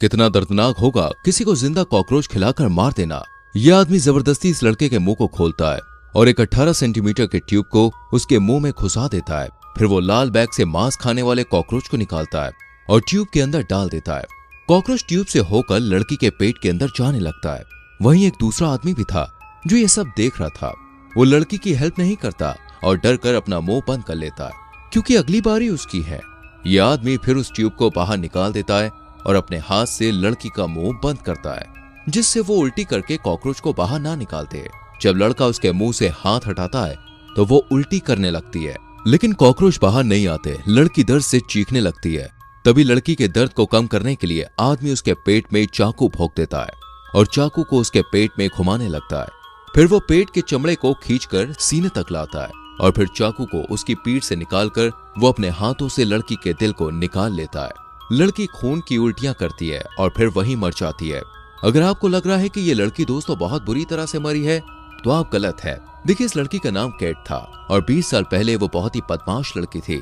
कितना दर्दनाक होगा किसी को जिंदा कॉकरोच खिलाकर मार देना। यह आदमी जबरदस्ती इस लड़के के मुंह को खोलता है और एक 18 सेंटीमीटर के ट्यूब को उसके मुंह में घुसा देता है। फिर वो लाल बैग से मांस खाने वाले कॉकरोच को निकालता है और ट्यूब के अंदर डाल देता है। कॉकरोच ट्यूब से होकर लड़की के पेट के अंदर जाने लगता है। वहीं एक दूसरा आदमी भी था जो ये सब देख रहा था। वो लड़की की हेल्प नहीं करता और डर कर अपना मुंह बंद कर लेता है क्योंकि अगली बारी उसकी है। ये आदमी फिर उस ट्यूब को बाहर निकाल देता है और अपने हाथ से लड़की का मुंह बंद करता है जिससे वो उल्टी करके कॉकरोच को बाहर ना निकालते। जब लड़का उसके मुंह से हाथ हटाता है तो वो उल्टी करने लगती है, लेकिन कॉकरोच बाहर नहीं आते। लड़की दर्द से चीखने लगती है। तभी लड़की के दर्द को कम करने के लिए आदमी उसके पेट में चाकू भोंक देता है और चाकू को उसके पेट में घुमाने लगता है। फिर वो पेट के चमड़े को खींचकर सीने तक लाता है और फिर चाकू को उसकी पीठ से निकालकर वो अपने हाथों से लड़की के दिल को निकाल लेता है। लड़की खून की उल्टियां करती है और फिर वहीं मर जाती है। अगर आपको लग रहा है कि ये लड़की दोस्तों बहुत बुरी तरह से मरी है तो आप गलत है। देखिए, इस लड़की का नाम केट था और 20 साल पहले वो बहुत ही बदमाश लड़की थी।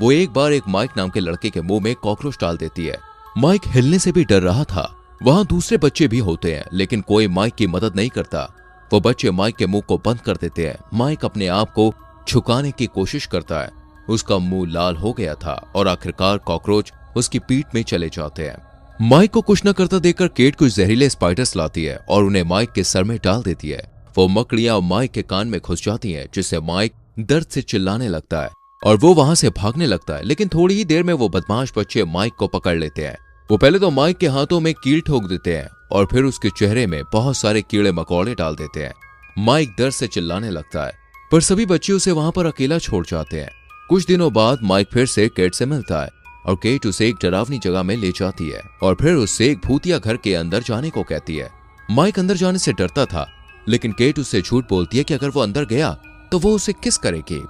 वो एक बार एक माइक नाम के लड़के के मुंह में कॉकरोच डाल देती है। माइक हिलने से भी डर रहा था। वहां दूसरे बच्चे भी होते हैं लेकिन कोई माइक की मदद नहीं करता। वो बच्चे माइक के मुंह को बंद कर देते हैं। माइक अपने आप को छुपाने की कोशिश करता है। उसका मुंह लाल हो गया था और आखिरकार कॉकरोच उसकी पीठ में चले जाते हैं। माइक को कुछ न करता देखकर केट कुछ जहरीले स्पाइडर्स लाती है और उन्हें माइक के सर में डाल देती है। वो मकड़ियां माइक के कान में घुस जाती हैं जिससे माइक दर्द से चिल्लाने लगता है और वो वहां से भागने लगता है। लेकिन थोड़ी ही देर में वो बदमाश बच्चे माइक को पकड़ लेते हैं। वो पहले तो माइक के हाथों में कील ठोक देते हैं और फिर उसके चेहरे में बहुत सारे कीड़े मकोड़े डाल देते हैं। माइक दर्द से चिल्लाने लगता है पर सभी बच्चे उसे वहां पर अकेला छोड़ जाते हैं। कुछ दिनों बाद माइक फिर से केट से मिलता है और केट उसे एक डरावनी जगह में ले जाती है और फिर उससे एक भूतिया घर के अंदर जाने को कहती है। माइक अंदर जाने से डरता था लेकिन केट उससे झूठ बोलती है कि अगर वो अंदर गया तो वो उसे किस करेगी।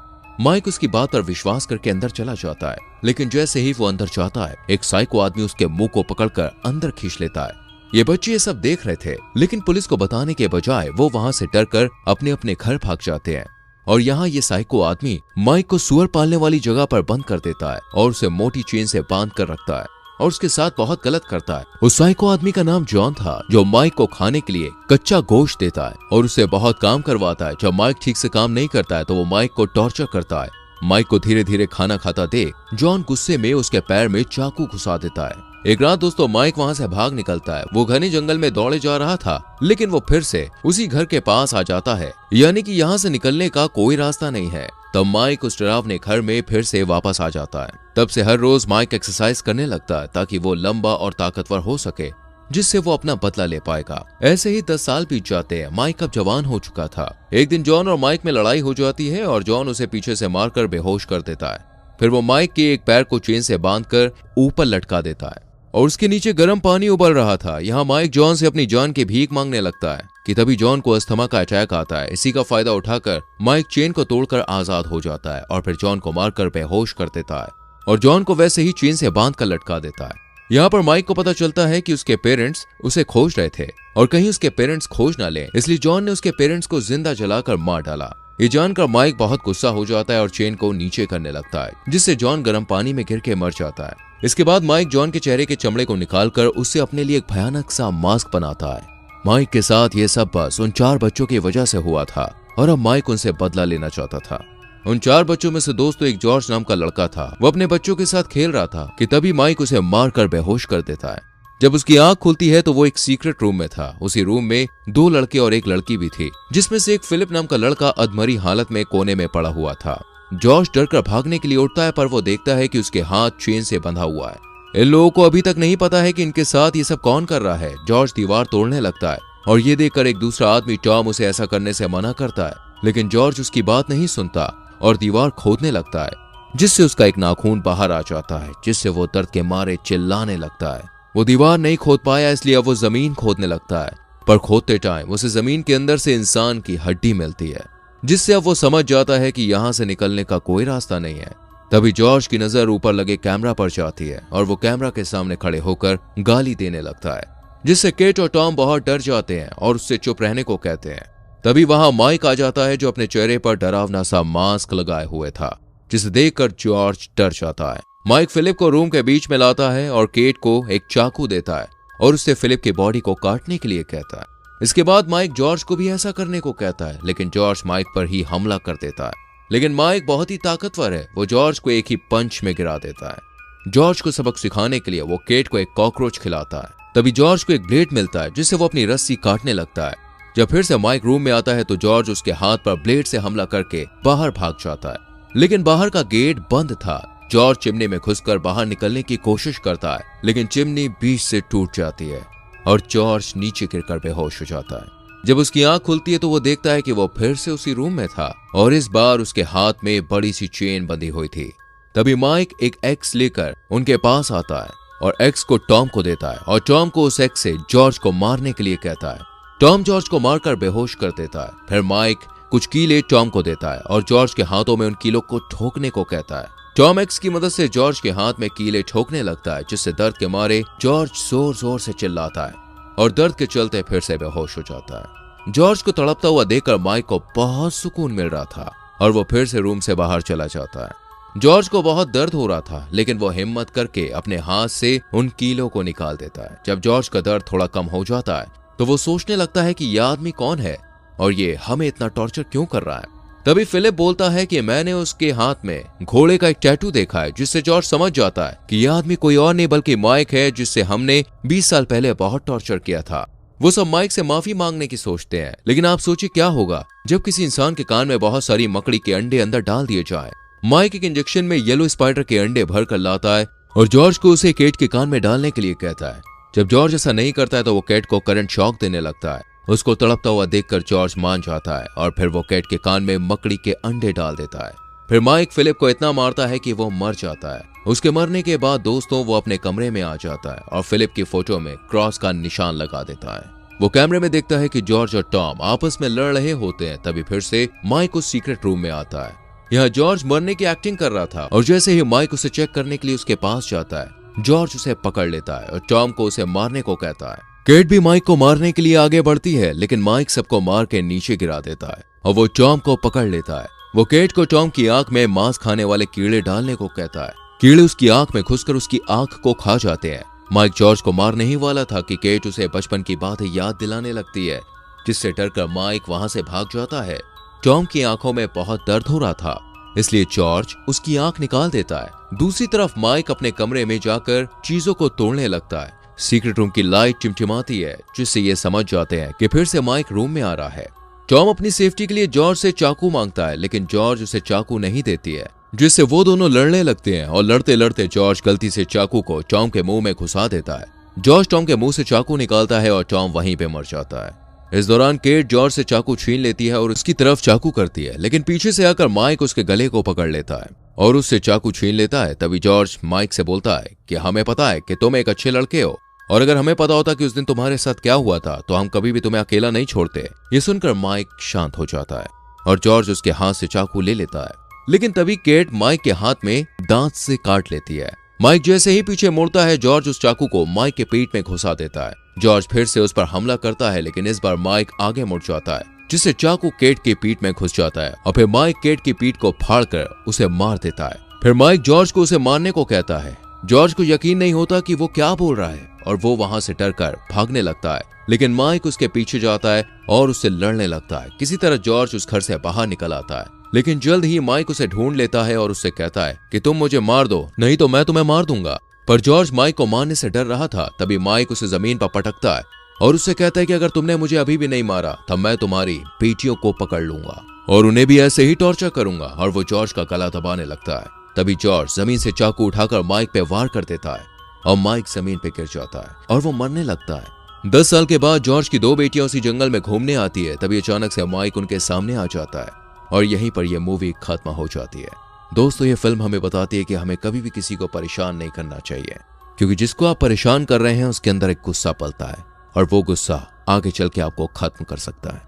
माइक उसकी बात पर विश्वास करके अंदर चला जाता है लेकिन जैसे ही वो अंदर जाता है एक साइको आदमी उसके मुंह को पकड़कर अंदर खींच लेता है। ये बच्चे ये सब देख रहे थे लेकिन पुलिस को बताने के बजाय वो वहां से डरकर अपने अपने घर भाग जाते हैं और यहाँ ये साइको आदमी माइक को सुअर पालने वाली जगह पर बंद कर देता है और उसे मोटी चेन से बांध कर रखता है और उसके साथ बहुत गलत करता है। उस साइको आदमी का नाम जॉन था जो माइक को खाने के लिए कच्चा गोश्त देता है और उससे बहुत काम करवाता है। जब माइक ठीक से काम नहीं करता है तो वो माइक को टॉर्चर करता है। माइक को धीरे धीरे खाना खाता देख जॉन गुस्से में उसके पैर में चाकू घुसा देता है। एक रात दोस्तों माइक वहां से भाग निकलता है। वो घने जंगल में दौड़े जा रहा था लेकिन वो फिर से उसी घर के पास आ जाता है, यानी कि यहाँ से निकलने का कोई रास्ता नहीं है। तब माइक उस डरावने घर में फिर से वापस आ जाता है। तब से हर रोज माइक एक्सरसाइज करने लगता है ताकि वो लंबा और ताकतवर हो सके जिससे वो अपना बदला ले पाएगा। ऐसे ही 10 साल बीत जाते हैं। माइक अब जवान हो चुका था। एक दिन जॉन और माइक में लड़ाई हो जाती है और जॉन उसे पीछे से मारकर बेहोश कर देता है। फिर वो माइक के एक पैर को चेन से बांधकर ऊपर लटका देता है और उसके नीचे गर्म पानी उबल रहा था। यहाँ माइक जॉन से अपनी जान की भीख मांगने लगता है कि तभी जॉन को अस्थमा का अटैक आता है। इसी का फायदा उठाकर माइक चेन को तोड़कर आजाद हो जाता है और फिर जॉन को मारकर बेहोश कर देता है और जॉन को वैसे ही चेन से बांधकर लटका देता है। यहाँ पर माइक को पता चलता है कि उसके पेरेंट्स उसे खोज रहे थे और कहीं उसके पेरेंट्स खोज ना ले, इसलिए जॉन ने उसके पेरेंट्स को जिंदा जलाकर मार डाला। ये जानकर माइक बहुत गुस्सा हो जाता है और चेन को नीचे करने लगता है जिससे जॉन गर्म पानी में गिर के मर जाता है। इसके बाद माइक जॉन के चेहरे के चमड़े को निकालकर उससे अपने लिए एक भयानक सा मास्क बनाता है। माइक के साथ ये सब बस उन 4 बच्चों की वजह से हुआ था और अब माइक उनसे बदला लेना चाहता था। उन 4 बच्चों में से दोस्तों एक जॉर्ज नाम का लड़का था। वो अपने बच्चों के साथ खेल रहा था कि तभी माइक उसे मारकर बेहोश कर देता है। जब उसकी आंख खुलती है तो वो एक सीक्रेट रूम में था। उसी रूम में 2 लड़के और एक लड़की भी थी जिसमें से एक फिलिप नाम का लड़का अधमरी हालत में कोने में पड़ा हुआ था। जॉर्ज डरकर भागने के लिए उठता है पर वो देखता है कि उसके हाथ चेन से बंधा हुआ है। इन लोगों को अभी तक नहीं पता है कि इनके साथ ये सब कौन कर रहा है। जॉर्ज दीवार तोड़ने लगता है और ये देखकर एक दूसरा आदमी टॉम उसे ऐसा करने से मना करता है लेकिन जॉर्ज उसकी बात नहीं सुनता और दीवार खोदने लगता है जिससे उसका एक नाखून बाहर आ जाता है जिससे वो दर्द के मारे चिल्लाने लगता है। वो दीवार नहीं खोद पाया इसलिए अब वो जमीन खोदने लगता है पर खोदते टाइम उसे जमीन के अंदर से इंसान की हड्डी मिलती है जिससे अब वो समझ जाता है कि यहाँ से निकलने का कोई रास्ता नहीं है। तभी जॉर्ज की नजर ऊपर लगे कैमरा पर जाती है और वो कैमरा के सामने खड़े होकर गाली देने लगता है जिससे केट और टॉम बहुत डर जाते हैं और उससे चुप रहने को कहते हैं। तभी वहां माइक आ जाता है जो अपने चेहरे पर डरावना सा मास्क लगाए हुए था जिसे देखकर जॉर्ज डर जाता है। माइक फिलिप को रूम के बीच में लाता है और केट को एक चाकू देता है और उससे फिलिप की बॉडी को काटने के लिए कहता है। इसके बाद माइक जॉर्ज को भी ऐसा करने को कहता है, लेकिन जॉर्ज माइक पर ही हमला कर देता है। लेकिन माइक बहुत ही ताकतवर है, वो जॉर्ज को एक ही पंच में गिरा देता है। जॉर्ज को सबक सिखाने के लिए वो केट को एक कॉकरोच खिलाता है। तभी जॉर्ज को एक ब्लेड मिलता है जिससे वो अपनी रस्सी काटने लगता है। जब फिर से माइक रूम में आता है तो जॉर्ज उसके हाथ पर ब्लेड से हमला करके बाहर भाग जाता है, लेकिन बाहर का गेट बंद था। जॉर्ज चिमनी में घुसकर बाहर निकलने की कोशिश करता है, लेकिन चिमनी बीच से टूट जाती है और जॉर्ज नीचे गिरकर बेहोश हो जाता है। जब उसकी आंख खुलती है तो वो देखता है कि वो फिर से उसी रूम में था और इस बार उसके हाथ में बड़ी सी चेन बंधी हुई थी। तभी माइक एक एक्स लेकर उनके पास आता है और एक्स को टॉम को देता है और टॉम को उस एक्स से जॉर्ज को मारने के लिए कहता है। टॉम जॉर्ज को मारकर बेहोश कर देता है। फिर माइक कुछ कीले टॉम को देता है और जॉर्ज के हाथों में उन कीलों को ठोकने को कहता है। टॉम एक्स की मदद से जॉर्ज के हाथ में कीले ठोकने लगता है, जिससे दर्द के मारे जॉर्ज जोर जोर से चिल्लाता है और दर्द के चलते फिर से बेहोश हो जाता है। जॉर्ज को तड़पता हुआ देखकर माइक को बहुत सुकून मिल रहा था और वो फिर से रूम से बाहर चला जाता है। जॉर्ज को बहुत दर्द हो रहा था, लेकिन वो हिम्मत करके अपने हाथ से उन कीलों को निकाल देता है। जब जॉर्ज का दर्द थोड़ा कम हो जाता है तो वो सोचने लगता है कि यह आदमी कौन है और ये हमें इतना टॉर्चर क्यों कर रहा है। तभी फिलिप बोलता है कि मैंने उसके हाथ में घोड़े का एक टैटू देखा है, जिससे जॉर्ज समझ जाता है कि यह आदमी कोई और नहीं बल्कि माइक है, जिससे हमने 20 साल पहले बहुत टॉर्चर किया था। वो सब माइक से माफी मांगने की सोचते हैं, लेकिन आप सोचिए क्या होगा जब किसी इंसान के कान में बहुत सारी मकड़ी के अंडे अंदर डाल दिए जाए। माइक एक इंजेक्शन में येलो स्पाइडर के अंडे भर कर लाता है और जॉर्ज को उसे केट के कान में डालने के लिए कहता है। जब जॉर्ज ऐसा नहीं करता है तो वो केट को करंट शॉक देने लगता है। उसको तड़पता हुआ देखकर जॉर्ज मान जाता है और फिर वो केट के कान में मकड़ी के अंडे डाल देता है। फिर माइक फिलिप को इतना मारता है कि वो मर जाता है। उसके मरने के बाद दोस्तों वो अपने कमरे में आ जाता है और फिलिप की फोटो में क्रॉस का निशान लगा देता है। वो कैमरे में देखता है कि जॉर्ज और टॉम आपस में लड़ रहे होते हैं। तभी फिर से माइक उस सीक्रेट रूम में आता है। यहाँ जॉर्ज मरने की एक्टिंग कर रहा था और जैसे ही माइक उसे चेक करने के लिए उसके पास जाता है, जॉर्ज उसे पकड़ लेता है और टॉम को उसे मारने को कहता है। केट भी माइक को मारने के लिए आगे बढ़ती है, लेकिन माइक सबको मार के नीचे गिरा देता है और वो टॉम को पकड़ लेता है। वो केट को टॉम की आंख में मांस खाने वाले कीड़े डालने को कहता है। कीड़े उसकी आंख में घुसकर उसकी आंख को खा जाते हैं। माइक जॉर्ज को मारने ही वाला था कि केट उसे बचपन की बातें याद दिलाने लगती है, जिससे डरकर माइक वहां से भाग जाता है। टॉम की आंखों में बहुत दर्द हो रहा था, इसलिए जॉर्ज उसकी आंख निकाल देता है। दूसरी तरफ माइक अपने कमरे में जाकर चीजों को तोड़ने लगता है। सीक्रेट रूम की लाइट टिमटिमाती है, जिससे ये समझ जाते हैं कि फिर से माइक रूम में आ रहा है। टॉम अपनी सेफ्टी के लिए जॉर्ज से चाकू मांगता है, लेकिन जॉर्ज उसे चाकू नहीं देती है, जिससे वो दोनों लड़ने लगते हैं और लड़ते लड़ते जॉर्ज गलती से चाकू को टॉम के मुंह में घुसा देता है। जॉर्ज टॉम के मुंह से चाकू निकालता है और टॉम वहीं पे मर जाता है। इस दौरान केट जॉर्ज से चाकू छीन लेती है और उसकी तरफ चाकू करती है, लेकिन पीछे से आकर माइक उसके गले को पकड़ लेता है और उससे चाकू छीन लेता है। तभी जॉर्ज माइक से बोलता है कि हमें पता है कि तुम एक अच्छे लड़के हो और अगर हमें पता होता कि उस दिन तुम्हारे साथ क्या हुआ था तो हम कभी भी तुम्हें अकेला नहीं छोड़ते। ये सुनकर माइक शांत हो जाता है और जॉर्ज उसके हाथ से चाकू ले लेता है, लेकिन तभी केट माइक के हाथ में दांत से काट लेती है। माइक जैसे ही पीछे मुड़ता है, जॉर्ज उस चाकू को माइक के पीठ में घुसा देता है। जॉर्ज फिर से उस पर हमला करता है, लेकिन इस बार माइक आगे मुड़ जाता है, जिससे चाकू केट की पीठ में घुस जाता है और फिर माइक केट की पीठ को फाड़कर उसे मार देता है। फिर माइक जॉर्ज को उसे मारने को कहता है। जॉर्ज को यकीन नहीं होता कि वो क्या बोल रहा है और वो वहां से डरकर भागने लगता है, लेकिन माइक उसके पीछे जाता है और उससे लड़ने लगता है। किसी तरह जॉर्ज उस घर से बाहर निकल आता है, लेकिन जल्द ही माइक उसे ढूंढ लेता है और उससे कहता है कि तुम मुझे मार दो, नहीं तो मैं तुम्हें मार दूंगा। पर जॉर्ज माइक को मारने से डर रहा था। तभी माइक उसे जमीन पर पटकता है और उससे कहता है कि अगर तुमने मुझे अभी भी नहीं मारा तब मैं तुम्हारी बेटियों को पकड़ लूंगा और उन्हें भी ऐसे ही टॉर्चर करूंगा, और वो जॉर्ज का गला दबाने लगता है। तभी जॉर्ज जमीन से चाकू उठाकर माइक पे वार कर देता है और माइक जमीन पे गिर जाता है और वो मरने लगता है। 10 साल के बाद जॉर्ज की 2 बेटियां उसी जंगल में घूमने आती है। तभी अचानक से माइक उनके सामने आ जाता है और यहीं पर यह मूवी खत्म हो जाती है। दोस्तों, ये फिल्म हमें बताती है कि हमें कभी भी किसी को परेशान नहीं करना चाहिए, क्योंकि जिसको आप परेशान कर रहे हैं उसके अंदर एक गुस्सा पलता है और वो गुस्सा आगे चल के आपको खत्म कर सकता है।